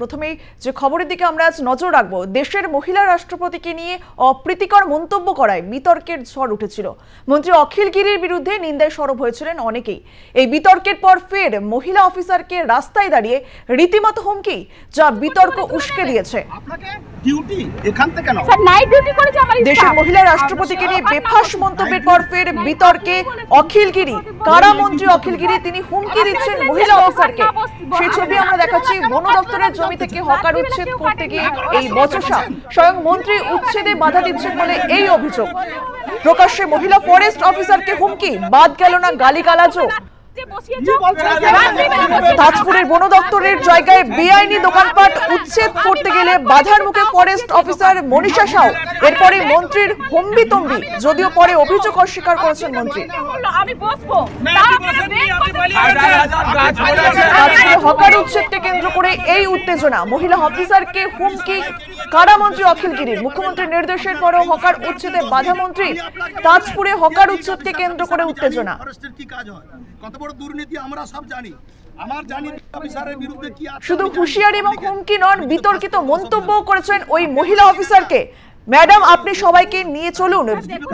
প্রথমেই যে খবরের দিকে আমরা আজ নজর রাখবো, দেশের মহিলা রাষ্ট্রপতিকে নিয়ে অপ্রীতিকর মন্তব্য করায় বিতর্কের ঝড় উঠেছিল। মন্ত্রী অখিল গিরির বিরুদ্ধে নিন্দায় সরব হয়েছিলেন অনেকেই। এই বিতর্কের পর ফের মহিলা অফিসারকে রাস্তায় দাঁড়িয়ে রীতিমতো হুমকি, যা বিতর্ক উস্কে দিয়েছে। দেশের মহিলা রাষ্ট্রপতিকে নিয়ে বেফাঁস মন্তব্যের পর ফের বিতর্কে অখিল গিরি। কারা মন্ত্রী অখিল গিরি, তিনি হুমকি দিচ্ছেন মহিলা অফিসারকে। সেই ছবি আমরা দেখাচ্ছি। বন দপ্তরের জমি থেকে হকার উচ্ছেদ করতে গিয়ে এই বচসা, স্বয়ং মন্ত্রী উচ্ছেদে বাধা দিচ্ছেন বলে এই অভিযোগ। প্রকাশ্যে মহিলা ফরেস্ট অফিসারকে হুমকি, বাদ গেল না গালিগালাজও। তাজপুরের বন দপ্তরের জায়গায় বেআইনি দোকানপাট উচ্ছেদ করতে গেলে বাধার মুখে ফরেস্ট অফিসার মনীষা সাউ। এরপরে মন্ত্রীর হম্বিতম্বি, যদিও পরে অভিযোগ অস্বীকার করেছেন মন্ত্রী। তাজপুরে হকার উচ্ছেদকে কেন্দ্র করে এই উত্তেজনা। মহিলা অফিসারকে হুমকি কারা মন্ত্রী অখিল গিরির। মুখ্যমন্ত্রীর নির্দেশের পরেও হকার উচ্ছেদে বাধা মন্ত্রী। তাজপুরে হকার উচ্ছেদকে কেন্দ্র করে উত্তেজনা। শুধু হুঁশিয়ারি এবং হুমকি নন, বিতর্কিত মন্তব্য করেছেন ওই মহিলা অফিসারকে। ম্যাডাম, আপনি সবাইকে নিয়ে চলুন,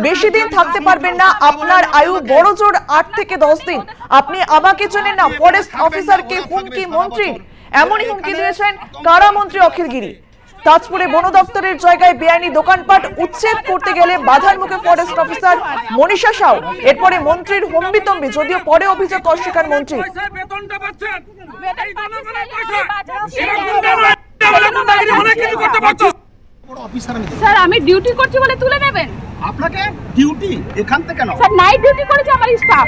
বেশি দিন থাকতে পারবেন না, আপনার আয়ু বড় জোর 8 থেকে 10 দিন। আপনি আমাকে চেনেন না। ফরেস্ট অফিসারকে হুমকি মন্ত্রীর। এমনই হুমকি দিয়েছেন কারা মন্ত্রী অখিল গিরি। তাজপুরে বন দপ্তরের জায়গায় বেআইনি দোকানপাট উচ্ছেদ করতে গেলে বাধার মুখে ফরেস্ট অফিসার মনীষা সাউ। এরপরে মন্ত্রীর হম্বিতম্বি, যদিও পরে অভিযোগ অস্বীকার মন্ত্রী। স্যার, আমি ডিউটি করছি বলে তুলে নেবেন? আপনাকে ডিউটি এখান থেকে কেন? স্যার, নাইট ডিউটি করেছে আমার স্টাফ।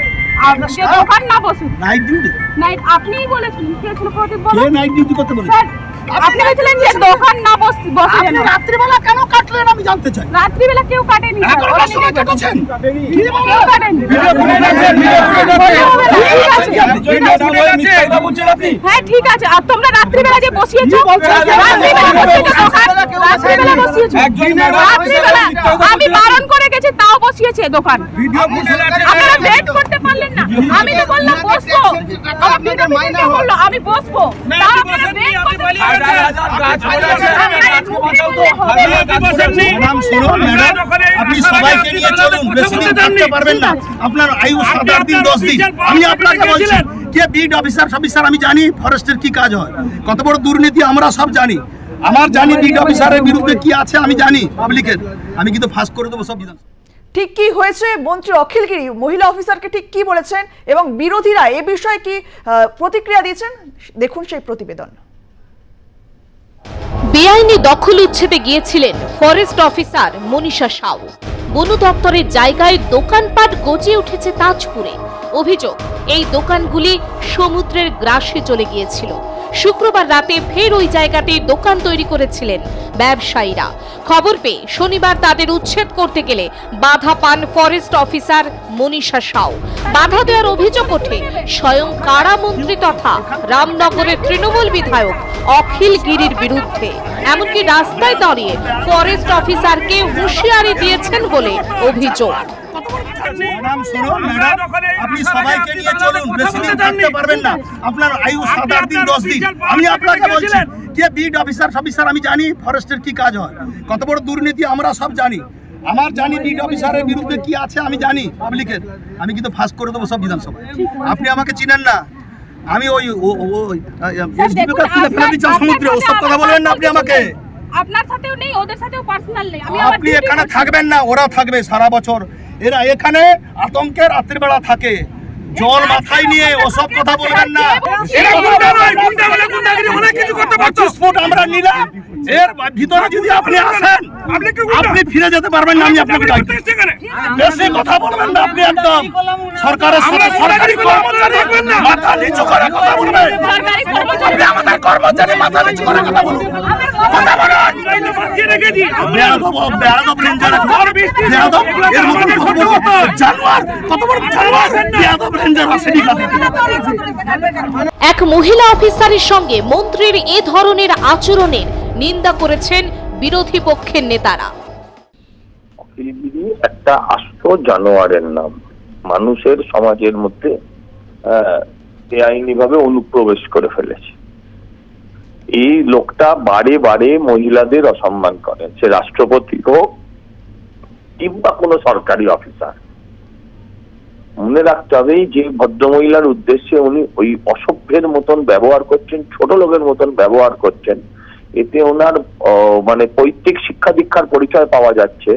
আপনি দোকান না বসুন। Night duty? নাইট আপনিই বলেছেন। কে ছিল প্রদীপ বলে? কে নাইট ডিউটি করতে বলেছে? স্যার, আপনি বলেছিলেন যে দোকান না বসে। আপনি রাত্রিবেলা কেন কাটলেন আমি জানতে চাই। রাত্রিবেলা কেউ কাটেনি স্যার। ওরা সময় কাটছেন? কেউ কাটেনি। হ্যাঁ, ঠিক আছে। আর তোমরা রাত্রিবেলা যে বসিয়েছো, আমি বারণ করে গেছি, তাও বসিয়েছে দোকান। আপনারা ওয়েট করতে পারলেন না। আমি তো বললাম বসবো, আমি বসবো। আপনি সবাইকে নিয়ে চলুন, বেশি দিন থাকতে পারবেন না, আপনার আয়ু 7 দিন 10 দিন। আমি আপনাকে বলছি, কে বিড অফিসার আমি জানি ফরেস্টের কি কাজ হয়, কত বড় দুর্নীতি আমরা সব জানি। আমার জানি বিড অফিসারের বিরুদ্ধে কি আছে আমি জানি পাবলিকের। আমি কিন্তু ফাঁস করে দেবো সব বিধান। ঠিক কি হয়েছে, মন্ত্রী অখিল গিরি মহিলা অফিসারকে ঠিক কি বলেছেন এবং বিরোধীরা এ বিষয়ে কি প্রতিক্রিয়া দিয়েছেন, দেখুন সেই প্রতিবেদন। বেআইনি দখল উচ্ছেদে গিয়েছিলেন ফরেস্ট অফিসার মনীষা সাউ। বন দপ্তরের জায়গায় দোকানপাট গজিয়ে উঠেছে তাজপুরে। অভিযোগ, এই দোকানগুলি সমুদ্রের গ্রাসে চলে গিয়েছিল। শুক্রবার রাতে ফের ওই জায়গাতে দোকান তৈরি করেছিলেন ব্যবসায়ীরা। খবর পেয়ে শনিবার তাদের উচ্ছেদ করতে গেলে বাধা পান ফরেস্ট অফিসার মনীষা সাউ। বাধা দেওয়ার অভিযোগ ওঠে স্বয়ং কারা মন্ত্রী তথা রামনগরের তৃণমূল বিধায়ক অখিল গিরির বিরুদ্ধে। এমনকি রাস্তায় দাঁড়িয়ে ফরেস্ট অফিসারকে হুঁশিয়ারি দিয়েছেন বলে অভিযোগ। আপনি সবাইকে নিয়ে চলুন, বেশি দিন থাকতে পারবেন না, আপনার আয়ু 7 দিন 10 দিন। আমি আপনাকে বলছি, কে বিড অফিসার আমি জানি ফরেস্টের কি কাজ হয়, কত বড় দুর্নীতি আমরা সব জানি। আমার জানি বিড অফিসারের বিরুদ্ধে কি আছে আমি জানি পাবলিকের। আমি কিন্তু ফাঁস করে দেবো সব বিধানসভায়। আপনি আমাকে চিনেন না। আমি ওই সমুদ্রে ওসব কথা বলবেন না আপনি আমাকে। আপনার সাথেও নেই, ওদের সাথেও পার্সোনাল নেই। আপনি এখানে থাকবেন না, ওরা থাকবে সারা বছর। এরা এখানে আতঙ্কের রাত্রিবেলা থাকে, জল মাথায় নিয়ে ওসব কথা বলবেন না। আমরা নিলাম, এর ভিতরে যদি আপনি আসেন আপনি ফিরে যেতে পারবেন না। আমি আপনাকে বেশি কথা বলবেন না আপনি। একদম সরকারের সাথে সরকারি কর্মচারী মাথা নিচু করে কথা বলবেন। আপনি আমাদের কর্মচারী মাথা নিচু করে কথা বলুন। এক মহিলা অফিসারের সঙ্গে মন্ত্রীর এ ধরনের আচরণের নিন্দা করেছেন বিরোধী পক্ষের নেতারা। একটা আস্ত জানোয়ারের নাম, মানুষের সমাজের মধ্যে বেআইনি ভাবে অনুপ্রবেশ করে ফেলেছে। এই লোকটা বারে বারে মহিলাদের অসম্মান করেন, সে রাষ্ট্রপতি হোক কিংবা কোনো সরকারি অফিসার। মনে রাখতে হবে যে ভদ্রমহিলার উদ্দেশ্যে উনি ওই অসভ্যের মতন ব্যবহার করছেন, ছোট লোকের মতন ব্যবহার করছেন, এতে ওনার মানে পৈতৃক শিক্ষা দীক্ষার পরিচয় পাওয়া যাচ্ছে।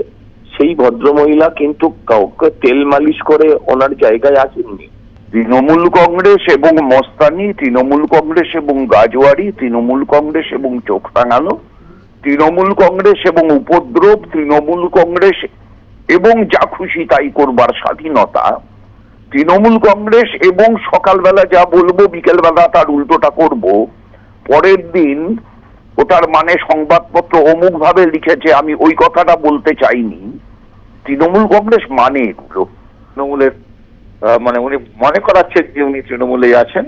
সেই ভদ্রমহিলা কিন্তু কাউকে তেল মালিশ করে ওনার জায়গায় আসেননি। তৃণমূল কংগ্রেস এবং মস্তানি, তৃণমূল কংগ্রেস এবং গাজওয়ারি, তৃণমূল কংগ্রেস এবং চোখ রাঙানো, তৃণমূল কংগ্রেস এবং উপদ্রব, তৃণমূল কংগ্রেস এবং যা খুশি তাই করবার স্বাধীনতা, তৃণমূল কংগ্রেস এবং সকালবেলা যা বলবো বিকেলবেলা তার উল্টোটা করব, পরের দিন ওটার মানে সংবাদপত্র অমুক ভাবে লিখেছে আমি ওই কথাটা বলতে চাইনি। তৃণমূল কংগ্রেস মানে এগুলো তৃণমূলের মানে উনি মনে করাচ্ছেন যে উনি তৃণমূলে আছেন।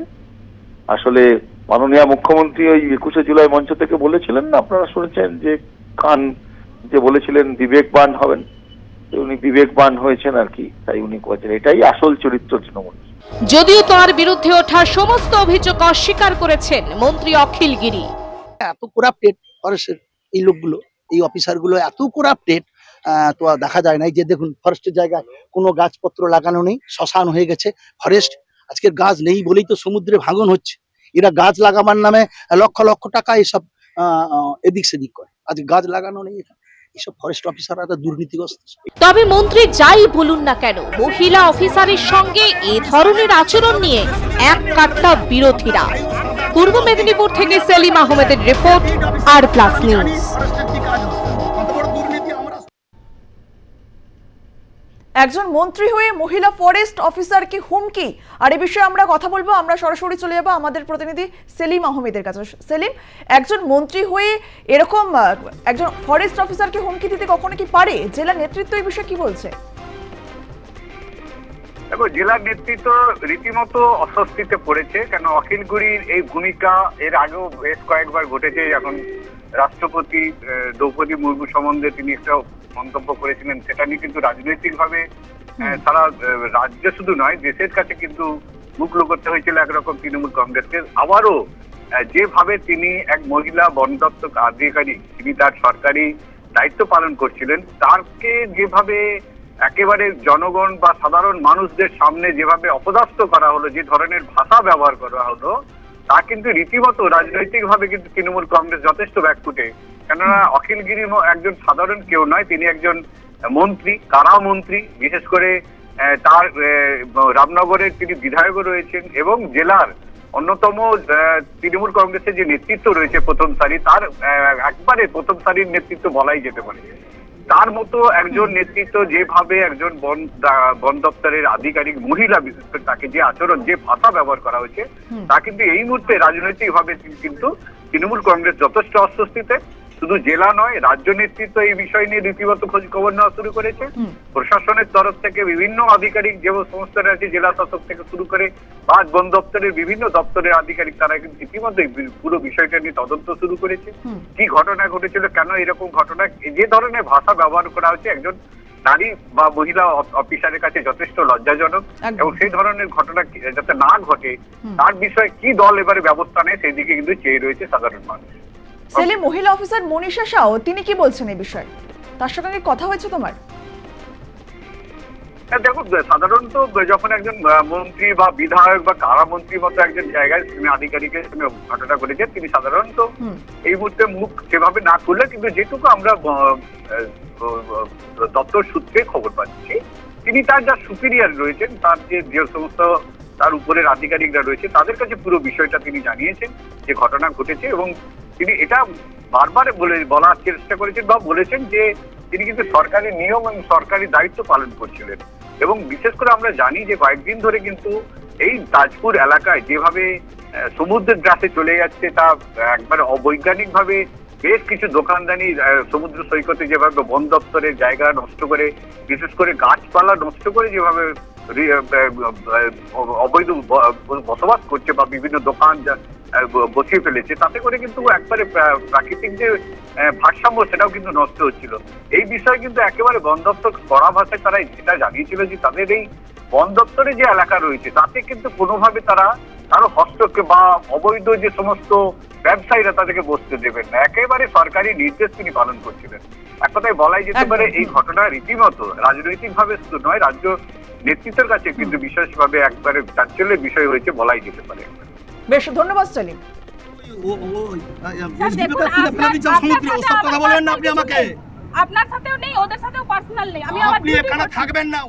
আসলে মাননীয় মুখ্যমন্ত্রী ওই 21শে জুলাই মঞ্চ থেকে বলেছিলেন না, আপনারা শুনেছেন যে খান যে বলেছিলেন বিবেকবান হবেন, উনি বিবেকবান হয়েছেন আর কি, তাই উনি বলছেন এটাই আসল চরিত্র তৃণমূল। যদিও তার বিরুদ্ধে ওঠা সমস্ত অভিযোগ অস্বীকার করেছেন মন্ত্রী অখিল গিরি। এত করাপ্টেড ফরেস্টের এই লোকগুলো, এই অফিসারগুলো এত করাপ্টেড তো দেখা যায় না। যে দেখুন ফরেস্টের জায়গায় কোনো গাছপত্র লাগানো নেই, শ্মশান হয়ে গেছে ফরেস্ট। আজকের গাছ নেই বলেই তো সমুদ্রে ভাঙন হচ্ছে। এরা গাছ লাগাবার নামে লক্ষ লক্ষ টাকা এসব এদিক সেদিক করে, আজকে গাছ লাগানো নেই। এসব ফরেস্ট অফিসাররা তো দুর্নীতিগ্রস্ত। তবে মন্ত্রী যাই বলুন না কেন, মহিলা অফিসারের সঙ্গে এ ধরনের আচরণ নিয়ে এক কাট্টা বিরোধীরা। পূর্ব মেদিনীপুর থেকে সেলিম আহমেদের রিপোর্ট, আর প্লাস নিউজ। একজন মন্ত্রী হয়ে মহিলা ফরেস্ট অফিসারকে হুমকি, আর এই বিষয়ে আমরা কথা বলবো। আমরা সরাসরি চলে যাব আমাদের প্রতিনিধি সেলিম আহমেদের কাছে। সেলিম, একজন মন্ত্রী হয়ে এরকম একজন ফরেস্ট অফিসারকে হুমকি দিতে কখনো কি পারে? জেলা নেতৃত্ব এই বিষয়ে কি বলছে? দেখো, জেলার নেতৃত্ব রীতিমতো অস্বস্তিতে পড়েছে। কেন অখিল গিরির এই ভূমিকা এর আগেও বেশ কয়েকবার ঘটেছে। এখন রাষ্ট্রপতি দ্রৌপদী মুর্মু সম্বন্ধে তিনি একটা মন্তব্য করেছিলেন, সেটা নিয়ে কিন্তু রাজনৈতিকভাবে সারা রাজ্য শুধু নয় দেশের কাছে কিন্তু মুখ লুকোতে হয়েছিল একরকম তৃণমূল কংগ্রেসকে। আবারও যেভাবে তিনি এক মহিলা বন দপ্তর আধিকারিক, তিনি তার সরকারি দায়িত্ব পালন করছিলেন, তাকে যেভাবে একেবারে জনগণ বা সাধারণ মানুষদের সামনে যেভাবে অপদস্থ করা হলো, যে ধরনের ভাষা ব্যবহার করা হলো, তা কিন্তু রীতিমতো রাজনৈতিকভাবে কিন্তু তৃণমূল কংগ্রেস যথেষ্ট ব্যাকফুটে। কেননা অখিল গিরি একজন সাধারণ কেউ নয়, তিনি একজন মন্ত্রী, কারামন্ত্রী। বিশেষ করে তার রামনগরের তিনি বিধায়কও রয়েছেন এবং জেলার অন্যতম তৃণমূল কংগ্রেসের যে নেতৃত্ব রয়েছে প্রথম সারি, তার একবারে প্রথম সারির নেতৃত্ব বলাই যেতে পারে। তার মতো একজন নেতৃত্ব যেভাবে একজন বন দপ্তরের আধিকারিক মহিলা, বিশেষ করে তাকে যে আচরণ, যে ভাষা ব্যবহার করা হয়েছে, তা কিন্তু এই মুহূর্তে রাজনৈতিকভাবে কিন্তু তৃণমূল কংগ্রেস যথেষ্ট অস্বস্তিতে। শুধু জেলা নয়, রাজ্য নেতৃত্ব এই বিষয় নিয়ে রীতিমতো খোঁজ খবর নেওয়া শুরু করেছে। প্রশাসনের তরফ থেকে বিভিন্ন আধিকারিক, যে সমস্ত আছে জেলা শাসক থেকে শুরু করে বা বন দপ্তরের বিভিন্ন দপ্তরের আধিকারিক, তারা কিন্তু ইতিমধ্যে পুরো বিষয়টা নিয়ে তদন্ত শুরু করেছে। কি ঘটনা ঘটেছিল, কেন এরকম ঘটনা, যে ধরনের ভাষা ব্যবহার করা হচ্ছে একজন নারী বা মহিলা অফিসারের কাছে যথেষ্ট লজ্জাজনক, এবং সেই ধরনের ঘটনা যাতে না ঘটে তার বিষয়ে কি দল এবারে ব্যবস্থা নেয় সেই দিকে কিন্তু চেয়ে রয়েছে সাধারণ মানুষ। সেলিম, মহিলা অফিসার মনীষা সাউ তিনি কি বলছেন এই বিষয়ে? তার সঙ্গে কথা হয়েছে তোমার? দেখো, সাধারণত যখন একজন মন্ত্রী বা বিধায়ক বা কারামন্ত্রীর মতো একজন জায়গায় আধিকারিকের ঘটনা ঘটেছে, তিনি সাধারণত এই মুহূর্তে মুখ সেভাবে না খুললে, কিন্তু যেটুকু আমরা দপ্তর সূত্রে খবর পাচ্ছি, তিনি তার যা সুপিরিয়ার রয়েছেন, তার যে সমস্ত তার উপরের আধিকারিকরা রয়েছে, তাদের কাছে পুরো বিষয়টা তিনি জানিয়েছেন যে ঘটনা ঘটেছে, এবং তিনি এটা বারবার বলার চেষ্টা করেছেন বা বলেছেন যে তিনি কিন্তু সরকারি নিয়ম এবং সরকারি দায়িত্ব পালন করছিলেন। এবং বিশেষ করে আমরা জানি যে কয়েকদিন ধরে কিন্তু এই তাজপুর এলাকায় যেভাবে সমুদ্রের গ্রাসে চলে যাচ্ছে, তা একবারে অবৈজ্ঞানিক ভাবে বেশ কিছু দোকানদানি সমুদ্র সৈকতে যেভাবে বন দপ্তরের জায়গা নষ্ট করে, বিশেষ করে গাছপালা নষ্ট করে যেভাবে অবৈধ বসবাস করছে বা বিভিন্ন দোকান বসিয়ে ফেলেছে, তাতে করে কিন্তু একবারে প্রাকৃতিক যে ভারসাম্য সেটাও কিন্তু নষ্ট হচ্ছিল। এই বিষয়ে কিন্তু একেবারে বন দপ্তর কড়া ভাষায় তারা এটা জানিয়েছিল যে তাদের এই বন দপ্তরে যে এলাকা রয়েছে তাতে কিন্তু কোনোভাবে তারা কারো হস্তক্ষেপ বা অবৈধ যে সমস্ত ব্যবসায়ীরা তাদেরকে বসতে দেবেন না, একেবারে সরকারি নির্দেশ তিনি পালন করছিলেন। এক কথায় বলাই যেতে পারে এই ঘটনা রীতিমতো রাজনৈতিক ভাবে শুধু নয়, রাজ্য নেতৃত্বের কাছে কিন্তু বিশেষভাবে একবারে চাঞ্চল্যের বিষয় হয়েছে বলাই যেতে পারে। বেশ, ধন্যবাদ সেলিম। আপনার সাথেও নেই, ওদের সাথেও পার্সোনাল নেই, আমি আপনি এখানে থাকবেন না।